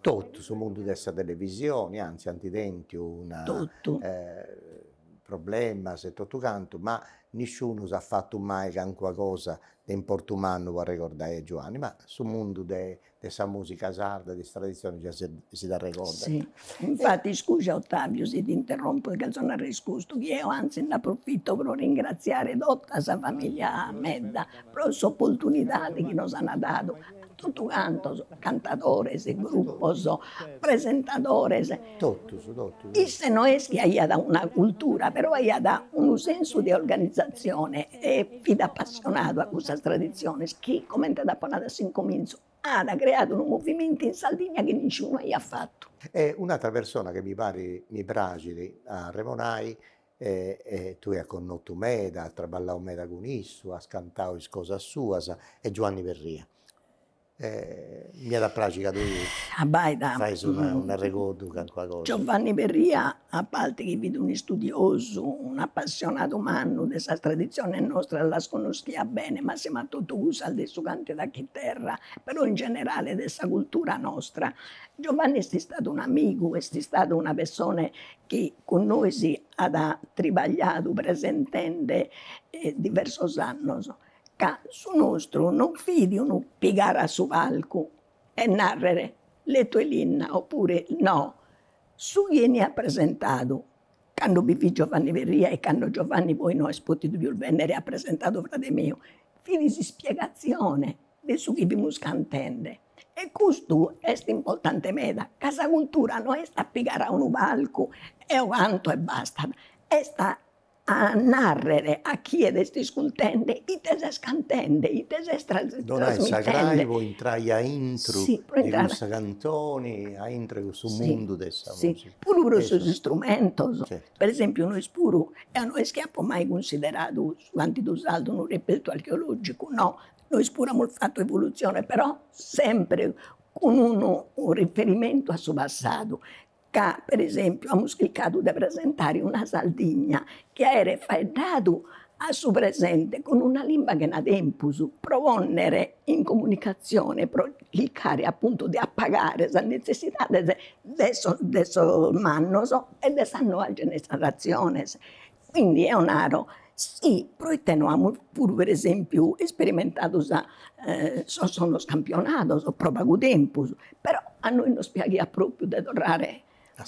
tutto sul mondo della televisione, anzi antidenti un problema, se tutto canto, ma nessuno ha fatto mai qualcosa di importante umano per ricordare Giovanni, ma sul mondo della musica sarda, delle tradizioni già si da ricordare. Sì. Infatti, scusa Ottavio se ti interrompo, perché sono riscusto, che io anzi ne approfitto per ringraziare tutta la famiglia Medda per questa opportunità che ci hanno dato. tutto canto, cantatores, grupos, presentatores. Totus. Isse non è che ha da una cultura, però ha da un senso di organizzazione e fida appassionato a questa tradizione, che come da parlare sin comincio ha creato un movimento in Sardegna che nessuno ha fatto. E un'altra persona che mi pare mi piace a Remonai, tu hai conosciuto Meda, ha traballato Meda con Issu, ha scantato cose sue, è Giovanni Perria. Mi ha da pratica tu fai un ricordo con qualcosa. Giovanni Perria, a parte che è un studioso, un appassionato umano di questa tradizione nostra, la conoscia bene, ma siamo tutti usati adesso cante da chitarra, però in generale di questa cultura nostra. Giovanni è stato un amico, è stato una persona che con noi si ha lavorato presentendo diversi anni. Su nostro non fidi uno piegare su palco e narrare le tue linee, oppure no. Su vieni ha presentato, quando vivi Giovanni Perria e quando Giovanni poi non è potuto più venire ha presentato frate mio, fidi di spiegazione di su chi vi cantende. E questo è importante meda. Casa cultura non è sta piegare a un palco e canto e basta, è sta a narrare a chi è sti ascoltando, i tese scantende, i tese trasmettendo. Non è sacrai, vuoi entrare a intro sì, di questi cantoni, a intro questo mondo di questa musica. Pure su strumenti, certo. Per esempio noi spuro, e noi schiappo mai considerato quanti tu saldo un reperto archeologico, no, noi spuro abbiamo fatto evoluzione, però sempre con un riferimento al suo passato. Che, per esempio, abbiamo cercato di presentare una Sardegna che era fatta a suo presente con una lingua che da tempo provonnere in comunicazione, per cercare appunto di appagare la necessità di manno e di nuova generazione. Quindi è un aro. Sì, poi abbiamo pure, per esempio, sperimentato sono campionato, proprio tempo, però a noi non spiega proprio di tornare a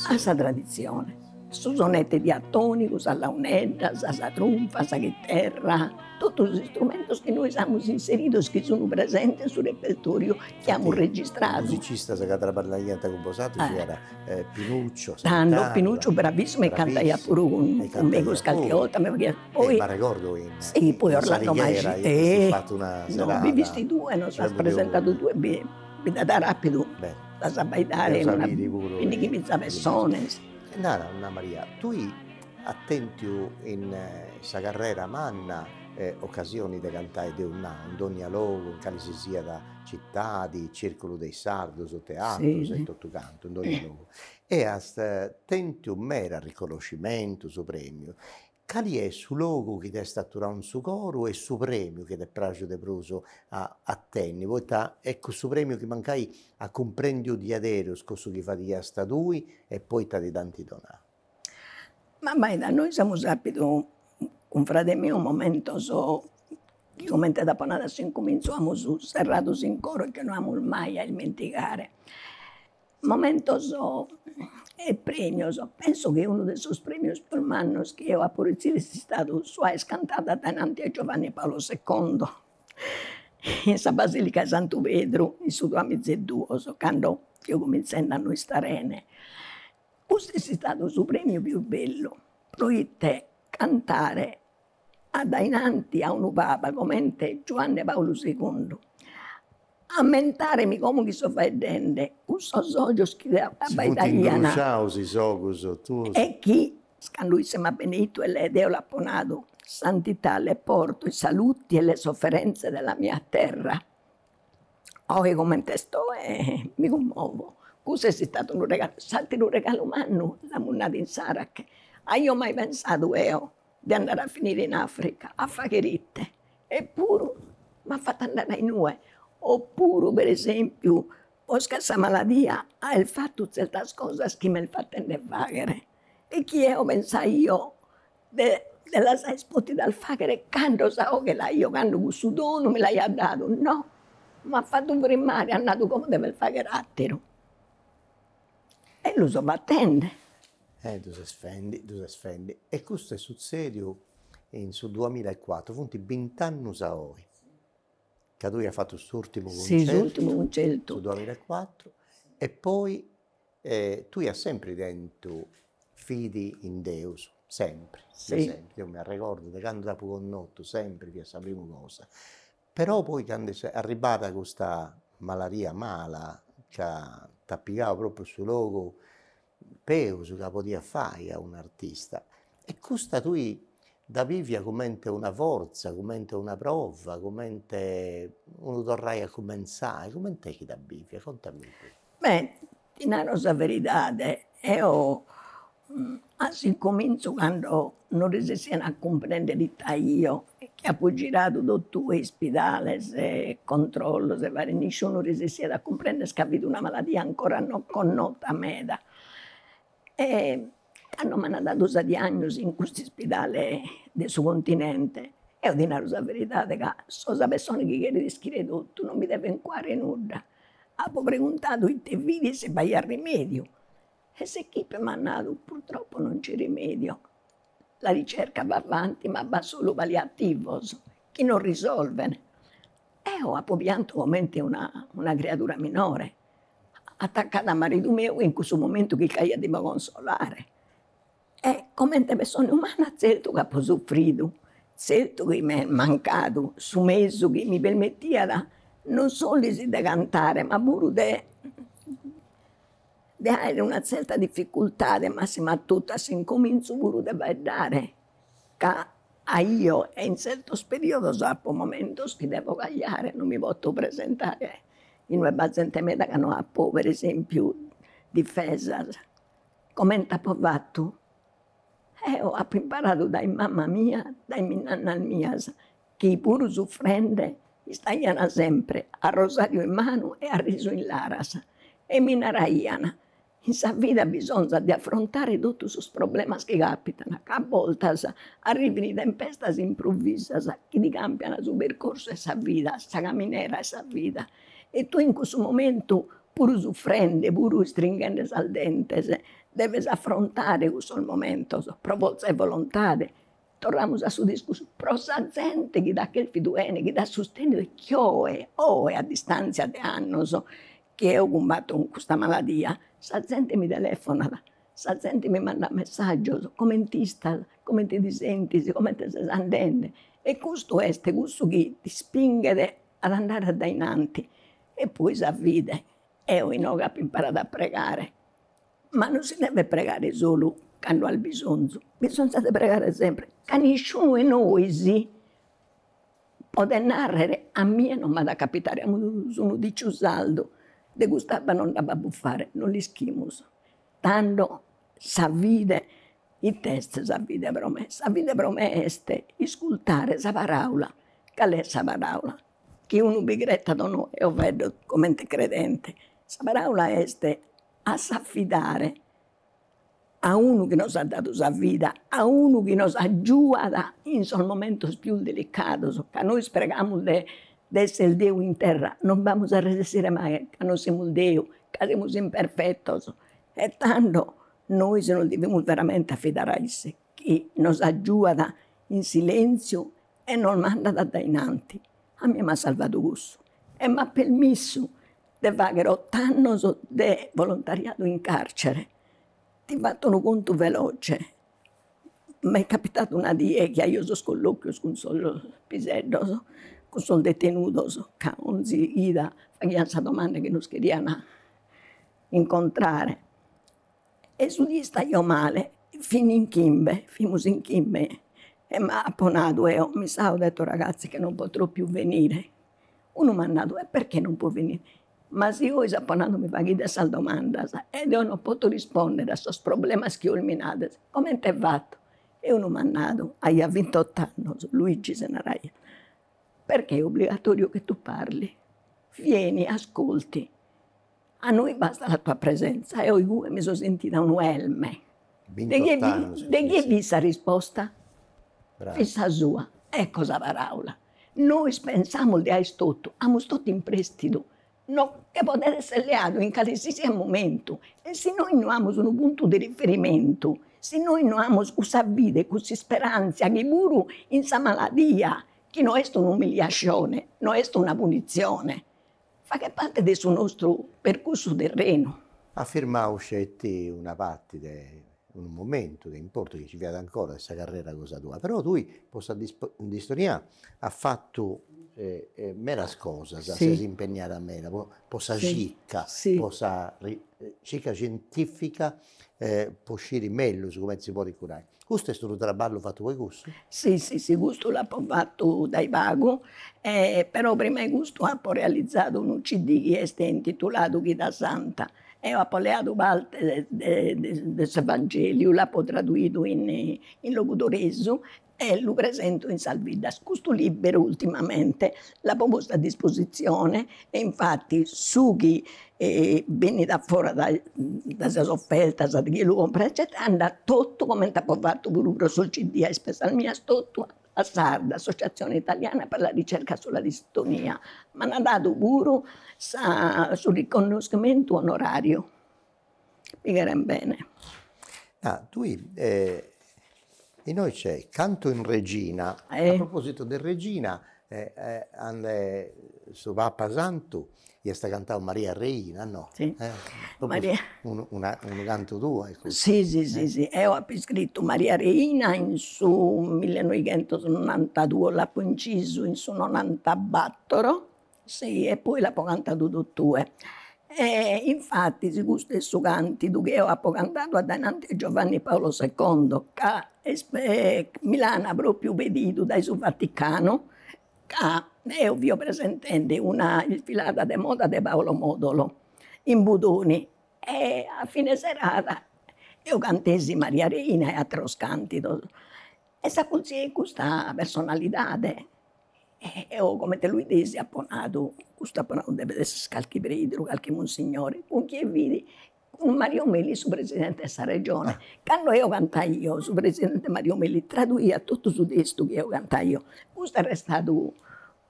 questa tradizione. Su sonette di attonico, sa launetta, sa trumfa, sa chitarra, tutti gli strumenti che noi siamo inseriti, che sono presenti sul repertorio che abbiamo registrato. Il musicista che trabalha composato era Pinuccio. Pinuccio bravissimo e canta pure con me con Scalchiotta. Poi ma ricordo sì, poi Orlando Maggi. Fatto una serata. No, vi visti due, non si è presentato due, vi da rapido. La sabaitare, quindi chi mi sa persone. Anna Maria, tu attenti in questa carriera manna occasioni di cantare di un ogni luogo, in cali si sia da città, di circolo dei sardos o teatro, sì, tutto canto, in ogni luogo. E attenti un mero riconoscimento, su premio. Quali è su luogo che ti è stato un su coro e su premio che ti piace di proso a tenni? Poi ecco su premio che mancai a comprendio di aderio, scosso che fa di statui e poi ti di tanti donà. Ma mai da noi siamo sapiti un frate mio un momento che come da panata si incominciamo su serrato in coro che non abbiamo mai a dimenticare. Momento e premio, penso che uno dei suoi premi più mannos che io a Polizia è stato sua scantata davanti a Giovanni Paolo II in sa Basilica di Santo Pedro in su 2002, quando io cominciai a noi starene. Questo è stato il suo premio più bello, proite cantare davanti a un papa come Giovanni Paolo II. A mentarmi come che sto facendo, questo soggio scrive a italiana. E chi, quando siamo venuti e le Deo l'ha ponato, santità le porto i saluti e le sofferenze della mia terra. Oggi come testo mi commuovo. Questo è stato un regalo, salti un regalo umano, la munata in Sarac. Io mai pensato io di andare a finire in Africa, a fare ritte. Eppure mi ha fatto andare in UE. Oppure, per esempio, questa malattia ha fatto certe cose che mi ha fatto fare. E chi io pensai io della spoti dal fare quando so che io, quando questo dono me l'hai dato, no, mi ha fatto un primario, è andato come deve fare carattere. E lo sto battendo. Tu sei sfendi. E questo è successo sul 2004, funti 20 anni a oggi. che tu hai fatto quest'ultimo Sì, concerto, l'ultimo concerto. sul 2004, e poi tu hai sempre detto fidi in Deus, sempre, Sì. sempre. Io mi ricordo di quando dopo connotto, sempre di questa prima cosa. Però poi quando è arrivata questa malaria mala, che ti ha piegato proprio sul luogo, peso che poteva fare a un artista, e questa tu da vivia come una forza, come una prova, come uno torrai a cominciare, come te che da vivia, contami. Beh, ti narro la verità, io si comincio quando non riuscivo a comprendere io, che ho girato dottori, ospedali, se controllo, se vari, nessuno riusciva a comprendere che avevo una malattia ancora non connota a me. E hanno mandato la diagnosi in questo ospedale del suo continente. E ho detto la verità, che sono una persona che chiede scrivere tutto, non mi deve fare nulla. Ho preguntato i te vidi se vai al rimedio. E se chi mi ha dato, purtroppo non c'è rimedio. La ricerca va avanti, ma va solo palliativo, chi non risolve. E ho pianto come una creatura minore, attaccata a marito mio in questo momento che caia di consolare. E come persona umana, certo che ho soffrito, certo che mi è mancato, su messo che mi permetteva non solo di cantare, ma pure di avere una certa difficoltà, ma soprattutto si incomincio pure a vedere che a io in certo periodo, dopo momenti che devo cagliare, non mi posso presentare in una paziente che non ha, per esempio, difesa. Come ho fatto? Ho imparato dai mamma mia, dai nonna mia, che pur soffrendo, stavano sempre a rosario in mano e a riso in laras. E mi narraiano. In questa vita bisogna di affrontare tutti i problemi che capitano, che a volte arrivano tempeste improvvise che ti cambiano il percorso e la vita, questa camminera e la vita. E tu in questo momento, pur soffrendo, pur stringendo il dente, devi affrontare questo momento, per forza e volontà. Torniamo a questo discorso, però la gente che dà quel fiducia, che dà sostegno, che a distanza di anni, che ho combattuto con questa malattia, la gente mi telefona, la gente mi manda messaggi, come ti stai, come ti senti, come ti stai sentendo. E questo è questo che ti spinge ad andare davanti. E poi la vita, io ho imparato a pregare, ma non si deve pregare solo quando ha bisogno, bisogna pregare sempre, che nessuno di noi può narrare, a me non mi da capitare, sono di Ciusaldo, de Gustavo non da buffare, non li schimo. Tanto sa vita, i test sa vita per me è ascoltare la parola, che è la parola, che uno bigretta da noi, io vedo come credente, la parola è a s'affidare a uno che nos ha dato la vita, a uno che nos aiuta in momenti più delicati, che noi speriamo di essere il Dio in terra, non vamos a resistere mai, che non siamo il Dio, che siamo imperfetti. E tanto noi se non dobbiamo veramente affidare a Esso, che nos aiuta in silenzio e non manda da davanti. A me mi ha salvato questo e mi ha permesso di fare 8 anni di volontariato in carcere. Ti fatto un conto veloce. Mi è capitato una die che io sono scolloquio con solo pisello, con solo detenuto, che non si ida, facevano questa domanda che non querían incontrare. E su di sta io male, fino in Kimbe, fimos in Kimbe, e mi ha apponato e mi ho detto ragazzi che non potrò più venire. Uno mi ha detto, e perché non può venire? Ma se io apponato mi fai questa domanda e io non posso rispondere a questi problemi che ho eliminato, come ti è fatto? E uno mi ha detto, hai 28 anni, Luigi Senaraia, perché è obbligatorio che tu parli? Vieni, ascolti. A noi basta la tua presenza. E io mi sono sentita un elme. Di chi è questa risposta? Questa sua. Ecco la parola. Noi pensiamo di essere tutto, siamo tutti in prestito. No, che potete essere leato in qualsiasi momento. E se noi non abbiamo un punto di riferimento, se noi non abbiamo questa vita, questa speranza, che pure in questa malattia, che non è un'umiliazione, non è una punizione, fa che parte del suo nostro percorso terreno. Affermavo scetti una parte un momento che importa che ci vada ancora questa carriera cosa tua, però tu possa di storia ha fatto mera cosa, Sì. si impegnare a mera, possa Sì. cicca, Sì. possa cicca scientifica, può uscire meglio su come si può ricurare. Questo è stato un lavoro fatto voi questo? Sì, questo l'ha fatto dai Vago, però prima di questo ha realizzato un CD che è intitolato Chita Santa, e ha leato parte del Vangelo, l'ha tradotto in locutoreso e lo presento in Salvidas. Questo libro ultimamente l'ha posto a disposizione e infatti su chi viene da fuori da offerta, da chi lo compra, eccetera, anda tutto come ha fatto pure sul CD, specialmente tutto a Sarda, Associazione Italiana per la Ricerca sulla Distonia, ma ha dato pure sul riconoscimento onorario. Spiegheremo bene. Tu e noi c'è Canto in Regina. A proposito di Regina, suo Papa Santo gli sta cantando Maria Reina, no? Sì. Maria... un canto tuo, ecco. Sì. Io ho scritto Maria Reina in su 1992, l'ho inciso in su 94, sì, e poi l'ho cantato tutte. Infatti, su questo canto che io ho cantato davanti a Giovanni Paolo II, che Milano ha proprio veduto dal suo Vaticano, che io vi ho presentato una sfilata di moda di Paolo Modolo in Budoni, e a fine serata io cantesi Maria Reina e altri canti. E sa così questa personalità. E come te lui disse, apponato, questo apponato deve essere qualche prete, qualche monsignore, con chi vidi, con Mario Meli, su presidente della regione. Quando io cantai io, su presidente Mario Meli, traduia tutto su testo che io cantai io. Questo è restato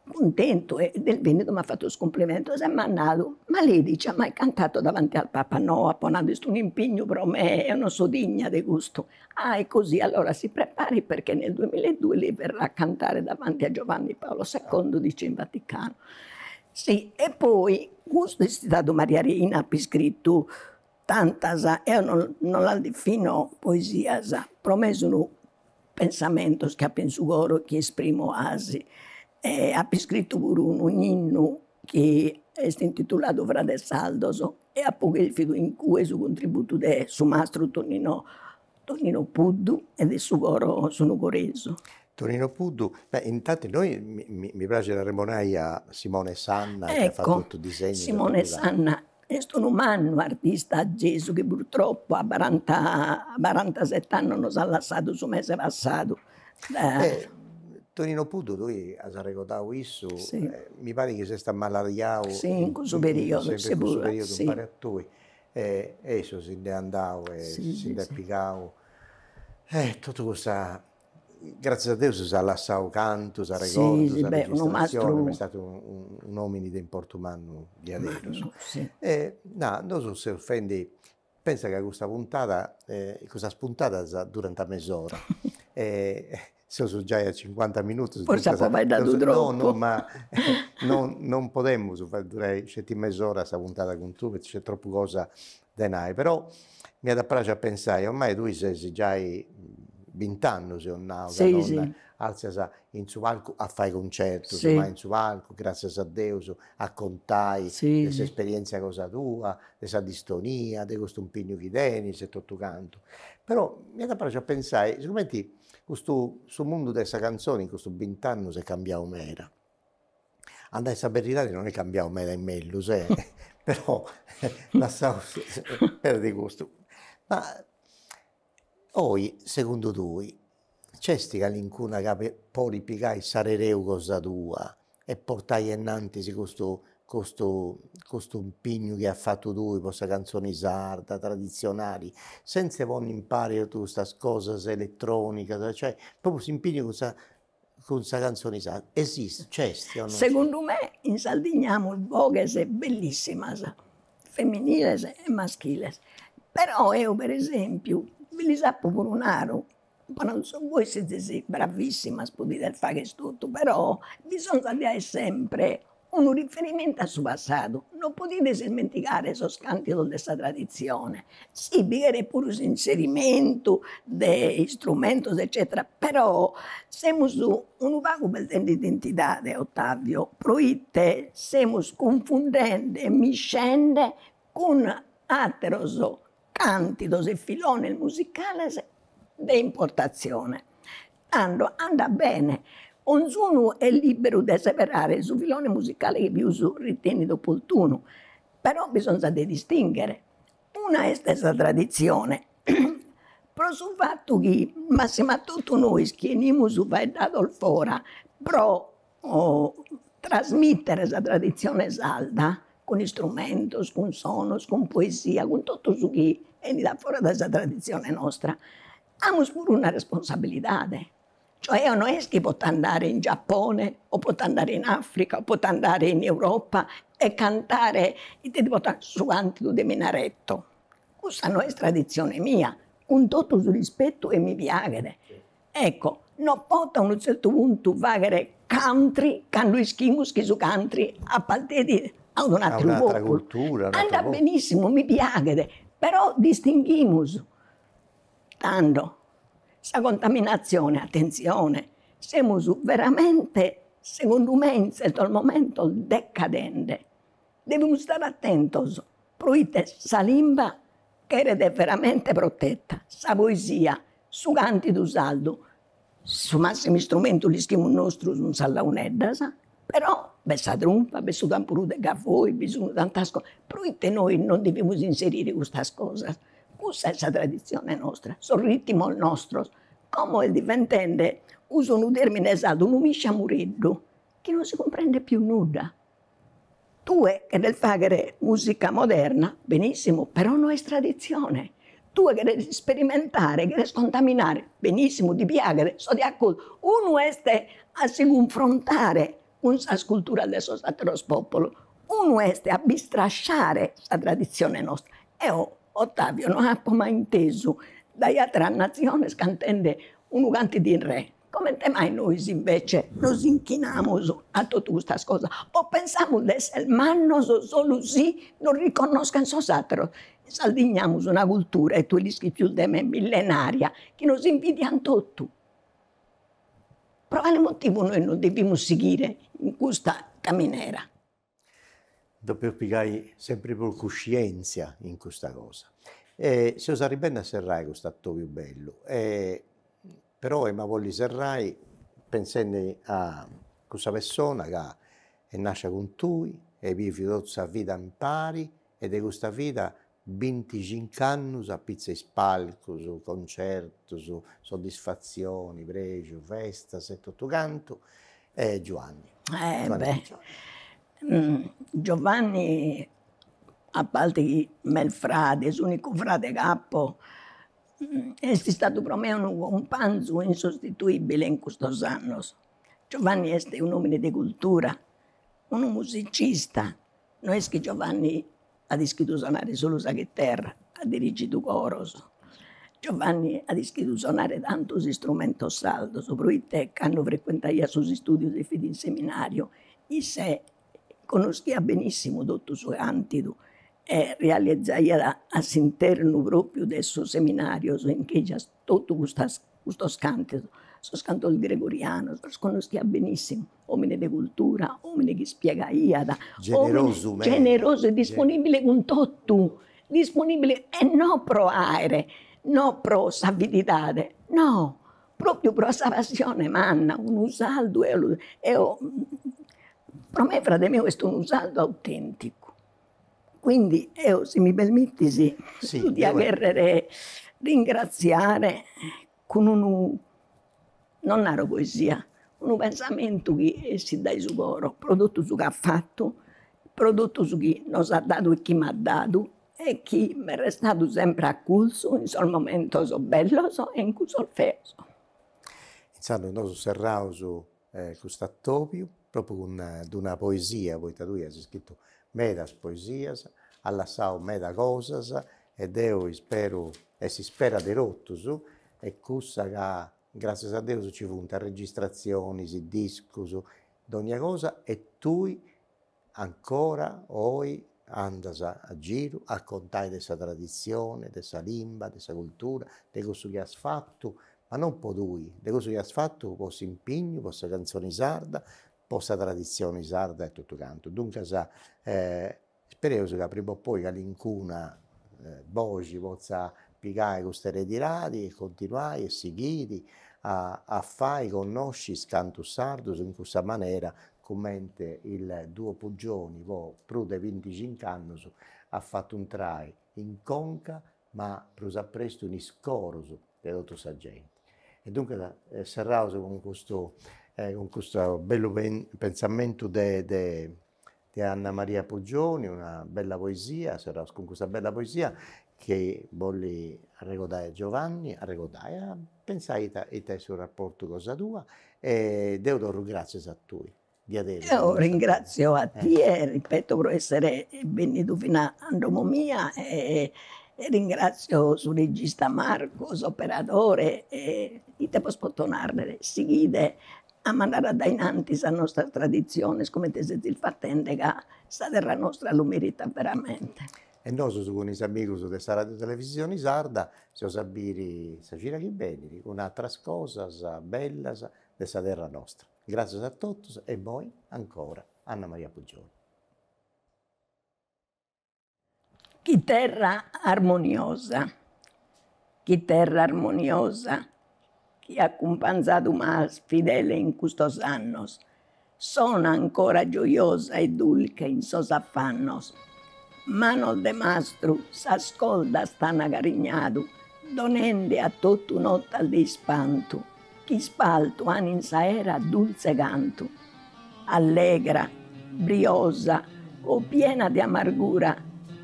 contento e del Veneto mi ha fatto il complimento, si è mandato, ma lei dice, ma hai cantato davanti al Papa? No, apponato, è un impegno per me, io non so degna di gusto. È così, allora si prepari perché nel 2002 lei verrà a cantare davanti a Giovanni Paolo II, dice in Vaticano. Sì, e poi, questo è stato Maria Reina, ha scritto tantas, io non la defino poesia, promesso pensamento che penso oro, che esprimo asi. Ha scritto pure un inno che è intitolato Frate Saldoso e ha poi il figlio in cui il contributo del suo mastro Tonino Puddu e del suo coro sono coreso. Tonino Puddu, intanto noi mi piace la remonaia Simone Sanna, che ha fatto tutto il disegno. Simone Sanna è un umano artista a Gesù che purtroppo a 47 anni non si è lasciato su mese passato. Tonino Puddu, lui ha ricordato questo, mi pare che si sta malariando. Sì, in questo periodo. In questo periodo, un pare a lui. Esso si è andato e si è piccato. Tutto questo, grazie a Dio, si è lasciato canto, si ha ricordato, si ha registrazione, è stato un uomo di importo umano di adesso. Non so se offendi, pensa che questa puntata, questa spuntata durante la mezz'ora. Se sono già a 50 minuti. Forse poi vai dato troppo. No, ma non potremmo fare durare mezz'ora questa puntata con tu, perché c'è troppo cosa da nai. Però mi ha piaciuto a pensare, ormai tu sei già 20 anni, se non alzi in su palco a fare concerti, in su palco, grazie a Dio, a contare questa esperienza cosa tua, questa distonia, di questo impegno che tieni, se tutto canto. Però mi ha piaciuto a pensare, sicuramente questo mondo di questa canzone in questo 20 anni si è cambiato mera. Andare a verità non è cambiato mera in meglio, però lasciamo perdere questo. Ma poi, secondo te, c'è qualcuno che può ripiegare sarereu cosa tua e portare innanzi questo impegno che ha fatto tu, queste canzoni sarda, tradizionali, senza voler imparare tu queste cose elettroniche, cioè proprio si impegna con questa canzone sarda. Esiste, c'è? Secondo me in Sardegna il vogues è bellissima, femminile e maschile. Però io per esempio, ve li sapevo pure un aro, non so, voi siete sì, bravissima a potete fare tutto, però bisogna dare sempre un riferimento al suo passato. Non potete dimenticare i canti di questa tradizione. Sì, avere pure l'inserimento degli strumenti, eccetera, però siamo su un vago per l'identità di Ottavio, proiette siamo confondendo e miscende con altri canti e filoni musicali di importazione. Tanto anda bene, ognuno è libero di separare il filone musicale che più ritiene opportuno, però bisogna distinguere. Una è questa tradizione, però sul fatto che, massima tutto noi schieniamo su vai dato fora, però trasmettere questa tradizione salda, con strumenti, con suoni, con poesia, con tutto su che è da fuori da questa tradizione nostra. Abbiamo pure una responsabilità. Cioè non è che può andare in Giappone, o può andare in Africa, o può andare in Europa e cantare su canto di minaretto. Questa non è tradizione mia, con tutto il rispetto e mi piace. Ecco, non può a un certo punto fare country, quando schiamo che su country a partire ad un'altra cultura. Anda benissimo, mi piace, però distinguiamo. Tanto, questa contaminazione, attenzione, siamo veramente, secondo me, in certo momento decadente. Dobbiamo stare attenti, perché questa lingua che era veramente protetta, questa poesia, su canti do saldo, su massimi strumenti li schiamo nostro su un sallaunedda, però questa tromba, questo campuru de caffoi, bisogna tante cose, perché noi non dobbiamo inserire queste cose. Questa è la tradizione nostra, sono ritmo nostro. Come il dipendente usa un termine esatto, un miscia mureddo, che non si comprende più nulla. Tu che nel fare musica moderna, benissimo, però non è tradizione. Tu che devi sperimentare, che devi scontaminare, benissimo, ti piace, sono di accordo. Uno è a si confrontare con la cultura del suo popolo, uno è a bistrasciare la tradizione nostra. E Ottavio non ha mai inteso dalle altre nazioni scantende un canti di re. Come mai noi invece nos inchiniamo a tutte queste cose? O pensiamo di essere mannos solo sì non riconoscono sos'altro. Saldigniamo una cultura, e tu rischi più di me, millenaria, che nos invidiano tutto. Per quale motivo noi non dobbiamo seguire in questa camminera? Dobbiamo pigliare sempre più coscienza in questa cosa. Se usare bene a serrai questo atto più bello, però ma voglio serrai pensando a questa persona che nasce con tu e vive tutta la vita in pari ed è questa vita 25 anni a pizza e spalco, su concerto, su soddisfazioni, pregio, festa, e tutto canto, e Giovanni. Giovanni, a parte che il frate, l'unico frate capo, è stato per me un companzo insostituibile in questi anni. Giovanni è un uomo di cultura, un musicista. Non è che Giovanni ha scritto suonare solo la chitarra, ha dirigito coros. Giovanni ha scritto suonare tanti strumenti saldi, soprattutto che hanno frequentato i suoi studi di fede in seminario. E se conosceva benissimo tutto il suo cantido e realizzava all'interno proprio del suo seminario in cui c'è tutto questo cantido. Sono canto il gregoriano, lo conosceva benissimo, uomini di cultura, uomini che spiega Iada, generoso e disponibile con tutto, disponibile e non pro aere, non pro savidità, no, proprio pro sa passione manna, un saldo per me, frate mio, è un saldo autentico. Quindi, se mi permetti, sì, di aver ringraziare con non era poesia, un pensamento che si dà su coro, prodotto su che ha fatto, prodotto su chi nos ha dato e chi mi ha dato, e chi mi è restato sempre acculso in quel momento so bello e in cui so feo. Iniziando, noi serramo su questo attopio, proprio con una poesia, poi tu hai scritto medas poesias, alla sao meda cosas, ed io spero, e si spera di rotto su, e cussa che grazie a Dio ci funta registrazioni, si discusso d'ogni cosa e tu ancora oggi andas a giro a contare questa tradizione, questa lingua, questa cultura, di cosa che hai fatto, ma non per lui, di cosa che hai fatto per questo impegno, per questa canzone sarda, per questa tradizione sarda e tutto quanto. Dunque, speriamo che prima o poi qualcuno voce possa piegare queste eredità e continuare e seguire a fare, conoscere il canto sardo in questa maniera, come il duo Pugioni, più di 25 anni, ha fatto un trai in conca, ma più presto in scoroso di tutta questa gente. E dunque serrauso con questo bello pensamento di Anna Maria Pugioni, una bella poesia, serrauso con questa bella poesia che voglio ricordare Giovanni, pensare a te sul rapporto con la tua e devo grazie a tu. Io ringrazio a te e ripeto per essere venuto fino a Roma mia e ringrazio il regista Marco, l'operatore e te posso tornare seguite a mandare da innanzi la nostra tradizione, come ti sei fattente che sta terra nostra lo merita veramente. E noi con i amici della radio televisione sarda siamo sapere sapere che bene, con altre cose belle della terra nostra. Grazie a tutti e poi ancora Anna Maria Pugioni. Che terra armoniosa, che ha accompagnato más fedele in questi anni, sono ancora gioiosa e dulce in sos affannos. Mano de mastro s'ascolta stanno carignado, donende a tutto notte al dispanto. Chi spalto hanno in saera dulce canto, allegra, briosa o piena di amargura,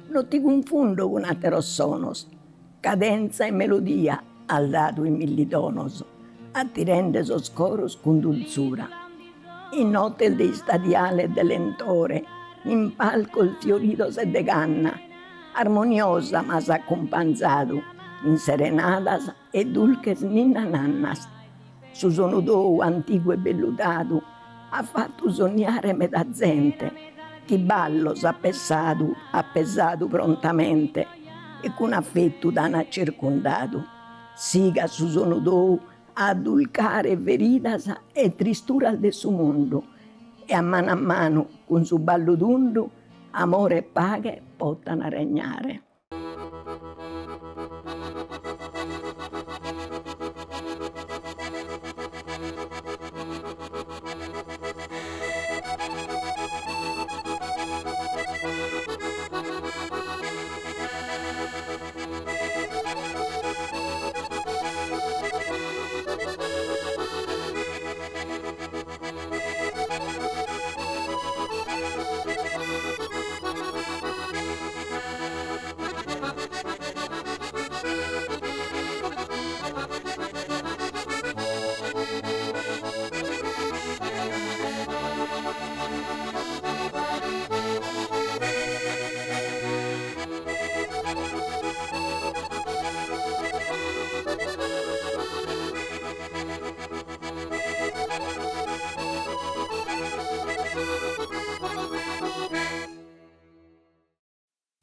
non ti confondo con altri sonos, cadenza e melodia al dato in millidonos, attirende sos coros con dulzura. In notte il stadiale dell'entore, in palco il fiorito se de canna, armoniosa ma s'accompagnato, in serenadas e dulces ninna nannas. Su sonodo antico e bellutato ha fatto sognare metà gente, chi ballo s'ha appesato prontamente e con affetto t'hanno circondato. Siga su sonodo a dulcare veridas e tristura del suo mondo e a mano con su ballo d'undo amore e paghe possano regnare.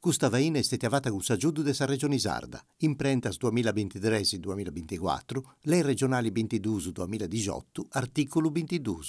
Questa vaina è stata fatta con l'aiuto della Regione Sarda, imprentas 2023-2024, le regionali 22-2018, articolo 22.